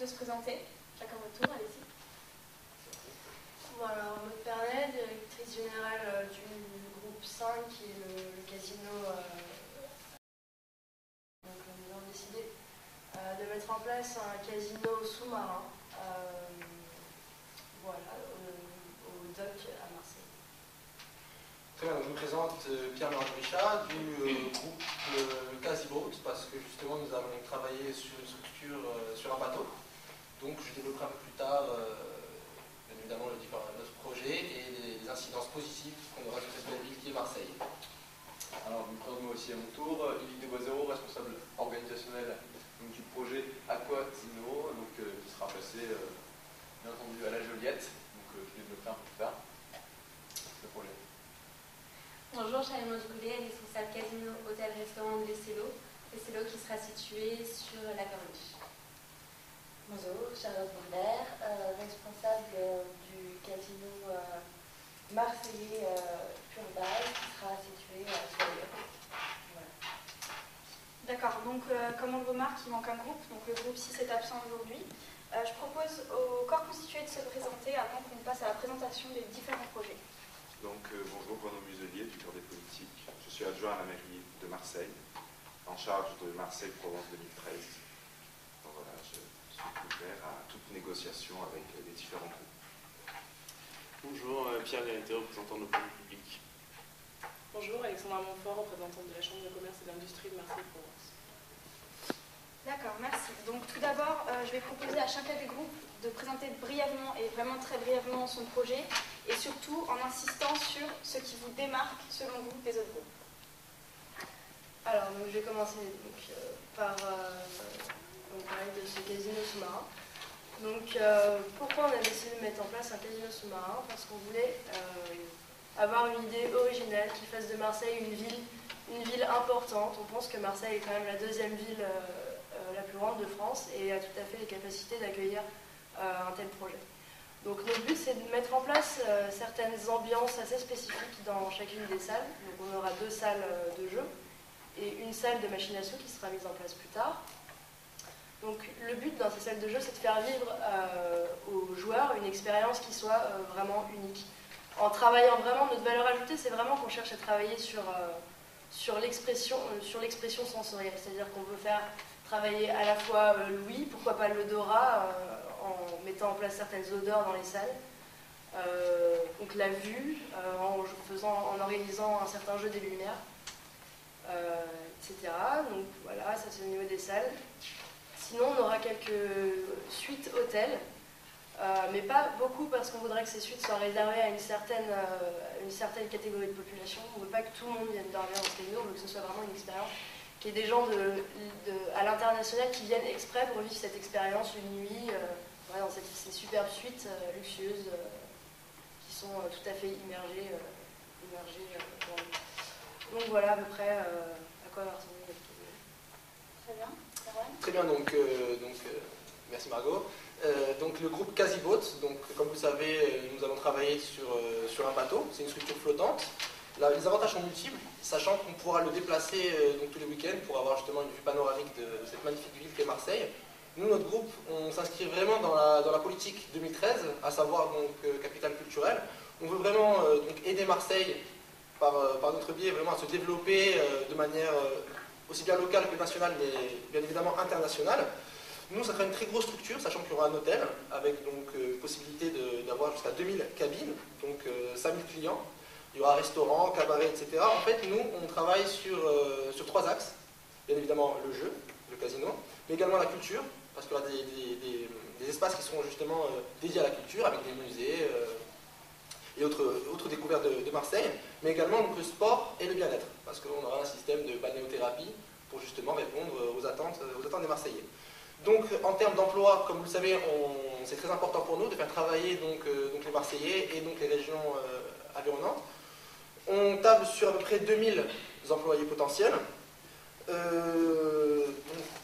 de se présenter, chacun votre tour, allez-y. Bon, alors, Maud Pernel, directrice générale du groupe 5, qui est le casino. Donc, nous avons décidé de mettre en place un casino sous-marin, voilà, au dock à Marseille. Très bien, donc je me présente Pierre-Marie Richard du groupe Quasiboat, parce que justement nous avons travaillé sur une structure, sur un bateau. Donc je développerai un peu plus tard, bien évidemment, notre projet et les incidences positives qu'on aura sur cette belle ville qui est Marseille. Alors, je me présente moi aussi à mon tour, Yves Desboiseaux, responsable organisationnel donc, du projet Aquasino, donc, qui sera placé, bien entendu, à la Joliette. Donc, je développerai un peu plus tard le projet. Bonjour, Charlie Ducoulet, responsable casino, hôtel, restaurant de l'Essello. L'Essello qui sera situé sur la Corniche. Bonjour, Charlotte Bourler, responsable du casino marseillais Pure Base qui sera situé sur Lyon. Voilà. D'accord, donc comme on le remarque, il manque un groupe, donc le groupe 6 est absent aujourd'hui. Je propose au corps constitué de se présenter avant qu'on passe à la présentation des différents projets. Donc bonjour, Bruno Muselier du Bureau des politiques. Je suis adjoint à la mairie de Marseille, en charge de Marseille-Provence 2013. Donc voilà, je suis ouvert à toute négociation avec les différents groupes. Bonjour, Pierre Vérité, représentant de l'opinion publique. Bonjour, Alexandra Montfort, représentante de la Chambre de commerce et d'industrie de Marseille-Provence. D'accord, merci. Donc tout d'abord, je vais proposer à chacun des groupes de présenter brièvement et vraiment très brièvement son projet et surtout en insistant sur ce qui vous démarque selon vous des autres groupes. Alors, donc, je vais commencer par parler de ce casino sous-marin. Donc, pourquoi on a décidé de mettre en place un casino sous-marin? Parce qu'on voulait avoir une idée originale qui fasse de Marseille une ville importante. On pense que Marseille est quand même la deuxième ville la plus grande de France et a tout à fait les capacités d'accueillir un tel projet. Donc notre but c'est de mettre en place certaines ambiances assez spécifiques dans chacune des salles. Donc on aura 2 salles de jeu et une salle de machine à sous qui sera mise en place plus tard. Donc le but dans ces salles de jeu c'est de faire vivre aux joueurs une expérience qui soit vraiment unique. En travaillant vraiment, notre valeur ajoutée c'est vraiment qu'on cherche à travailler sur l'expression sensorielle. C'est-à-dire qu'on veut faire travailler à la fois l'ouïe, pourquoi pas l'odorat, en mettant en place certaines odeurs dans les salles. Donc la vue, en organisant un certain jeu des lumières, etc. Donc voilà, ça c'est au niveau des salles. Sinon on aura quelques suites hôtels, mais pas beaucoup parce qu'on voudrait que ces suites soient réservées à une certaine catégorie de population. On ne veut pas que tout le monde vienne dormir dans ce casino, on veut que ce soit vraiment une expérience qu'il y ait des gens à l'international qui viennent exprès pour vivre cette expérience une nuit dans ces superbes suites luxueuses qui sont tout à fait immergées dans le... Donc voilà à peu près à quoi va ressembler notre casino. Très bien. Caroline ? Très bien, donc merci Margot. Donc le groupe Quasiboat, donc comme vous savez, nous allons travailler sur un bateau, c'est une structure flottante. Là, les avantages sont multiples, sachant qu'on pourra le déplacer donc, tous les week-ends pour avoir justement une vue panoramique de cette magnifique ville qu'est Marseille. Nous, notre groupe, on s'inscrit vraiment dans la politique 2013, à savoir donc capitale culturelle. On veut vraiment donc, aider Marseille par notre biais vraiment à se développer de manière aussi bien locale que nationale, mais bien évidemment internationale. Nous, ça sera une très grosse structure, sachant qu'il y aura un hôtel avec donc possibilité d'avoir jusqu'à 2000 cabines, donc 5000 clients. Il y aura restaurant, cabaret, etc. En fait, nous, on travaille sur 3 axes. Bien évidemment, le jeu, le casino, mais également la culture, parce qu'il y aura des espaces qui seront justement dédiés à la culture, avec des musées et autres découvertes de Marseille, mais également donc, le sport et le bien-être, parce qu'on aura un système de balnéothérapie pour justement répondre aux attentes des Marseillais. Donc, en termes d'emploi, comme vous le savez, c'est très important pour nous de faire travailler donc les Marseillais et donc les régions environnantes. On table sur à peu près 2000 employés potentiels. Donc,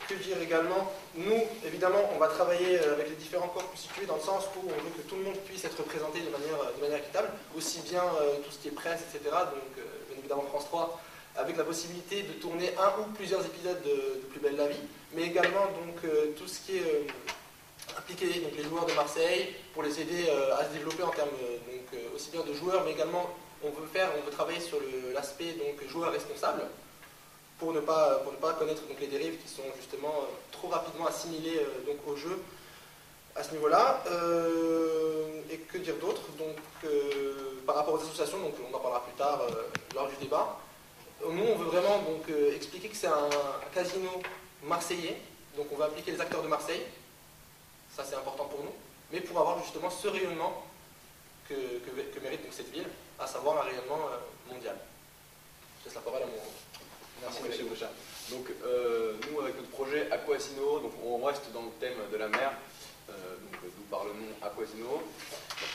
que dire également? Nous, évidemment, on va travailler avec les différents corps constitués dans le sens où on veut que tout le monde puisse être représenté de manière équitable, aussi bien tout ce qui est presse, etc. Donc, bien évidemment, France 3, avec la possibilité de tourner un ou plusieurs épisodes de Plus belle la vie, mais également donc, tout ce qui est impliquer donc, les joueurs de Marseille pour les aider à se développer en termes aussi bien de joueurs, mais également on veut travailler sur l'aspect joueur responsable pour ne pas connaître donc, les dérives qui sont justement trop rapidement assimilées au jeu à ce niveau-là. Et que dire d'autre? Donc par rapport aux associations, donc on en parlera plus tard lors du débat. Nous, on veut vraiment expliquer que c'est un casino marseillais, donc on va impliquer les acteurs de Marseille, ça c'est important pour nous, mais pour avoir justement ce rayonnement que mérite donc, cette ville, à savoir un rayonnement mondial. Je laisse la parole à mon... Merci Monsieur Bouchard. Donc nous, avec notre projet Aquasino, donc on reste dans le thème de la mer, d'où par le nom Aquasino.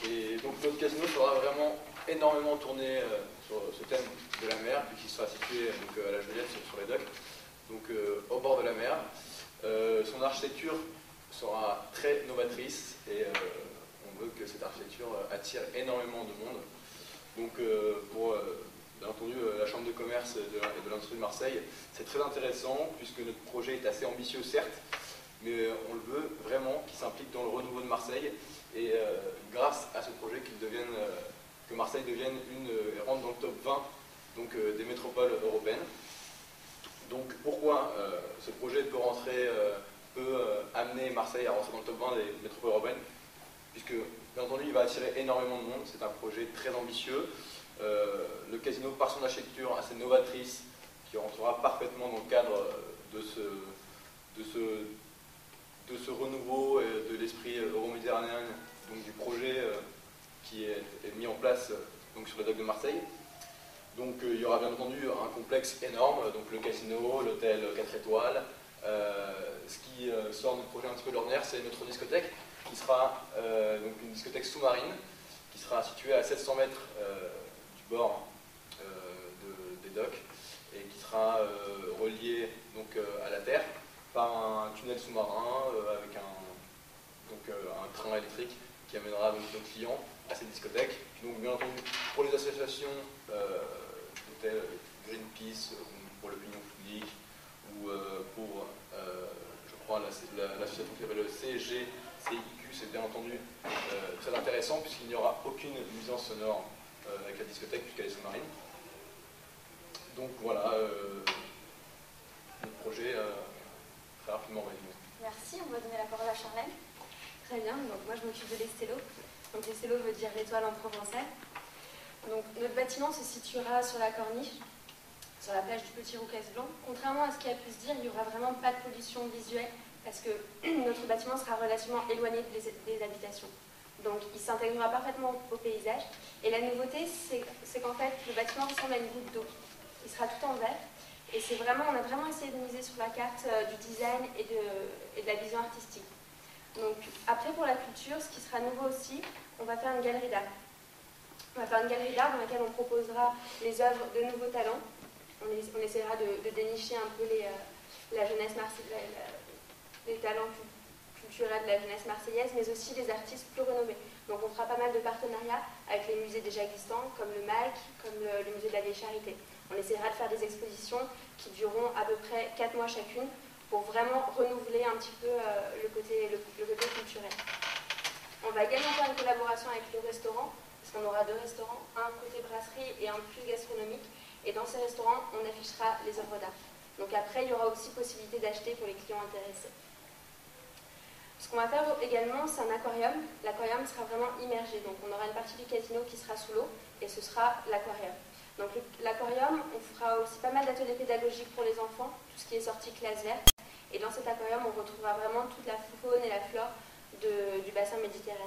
Et donc notre casino sera vraiment énormément tourné sur ce thème de la mer, puisqu'il sera situé donc, à la Joliette sur les docks, donc au bord de la mer. Son architecture sera très novatrice et on veut que cette architecture attire énormément de monde. Donc pour bien entendu la Chambre de commerce et de l'industrie de Marseille, c'est très intéressant puisque notre projet est assez ambitieux certes, mais on le veut vraiment qu'il s'implique dans le renouveau de Marseille et grâce à ce projet que Marseille devienne rentre dans le top 20 donc, des métropoles européennes. Donc pourquoi ce projet peut amener Marseille à rentrer dans le top 20 des métropoles européennes? Puisque bien entendu il va attirer énormément de monde, c'est un projet très ambitieux. Le casino par son architecture assez novatrice qui rentrera parfaitement dans le cadre de ce renouveau et de l'esprit euro-méditerranéen, donc du projet qui est mis en place donc, sur le dock de Marseille. Donc il y aura bien entendu un complexe énorme, donc le casino, l'hôtel 4 étoiles. Ce qui sort de notre projet un petit peu de l'ordinaire, c'est notre discothèque qui sera donc une discothèque sous-marine qui sera située à 700 mètres du bord des docks et qui sera reliée donc, à la terre par un tunnel sous-marin avec un train électrique qui amènera donc, nos clients à cette discothèque. Donc bien entendu pour les associations telles Greenpeace pour l'opinion publique ou pour je crois l'association qui s'appelle le CIQ, c'est bien entendu très intéressant puisqu'il n'y aura aucune nuisance sonore avec la discothèque puisqu'elle est sous-marine. Donc voilà notre projet très rapidement résumé. Merci, on va donner la parole à Charlène. Très bien, donc moi je m'occupe de l'Estelo. Donc l'Estelo veut dire l'étoile en provençal. Donc notre bâtiment se situera sur la corniche, sur la plage du Petit Roucas Blanc. Contrairement à ce qui a pu se dire, il n'y aura vraiment pas de pollution visuelle parce que notre bâtiment sera relativement éloigné des habitations. Donc il s'intégrera parfaitement au paysage. Et la nouveauté, c'est qu'en fait, le bâtiment ressemble à une goutte d'eau. Il sera tout en vert. Et on a vraiment essayé de miser sur la carte du design et de la vision artistique. Donc après, pour la culture, ce qui sera nouveau aussi, on va faire une galerie d'art. On va faire une galerie d'art dans laquelle on proposera les œuvres de nouveaux talents. On essaiera de dénicher un peu la jeunesse marseillaise, les talents culturels de la jeunesse marseillaise, mais aussi les artistes plus renommés. Donc on fera pas mal de partenariats avec les musées déjà existants, comme le MAC, comme le musée de la Vieille Charité. On essaiera de faire des expositions qui dureront à peu près 4 mois chacune pour vraiment renouveler un petit peu le côté culturel. On va également faire une collaboration avec le restaurant, parce qu'on aura 2 restaurants, un côté brasserie et un plus gastronomique. Et dans ces restaurants, on affichera les œuvres d'art. Donc après, il y aura aussi possibilité d'acheter pour les clients intéressés. Ce qu'on va faire également, c'est un aquarium. L'aquarium sera vraiment immergé. Donc on aura une partie du casino qui sera sous l'eau et ce sera l'aquarium. Donc l'aquarium, on fera aussi pas mal d'ateliers pédagogiques pour les enfants, tout ce qui est sorti classe verte. Et dans cet aquarium, on retrouvera vraiment toute la faune et la flore du bassin méditerranéen.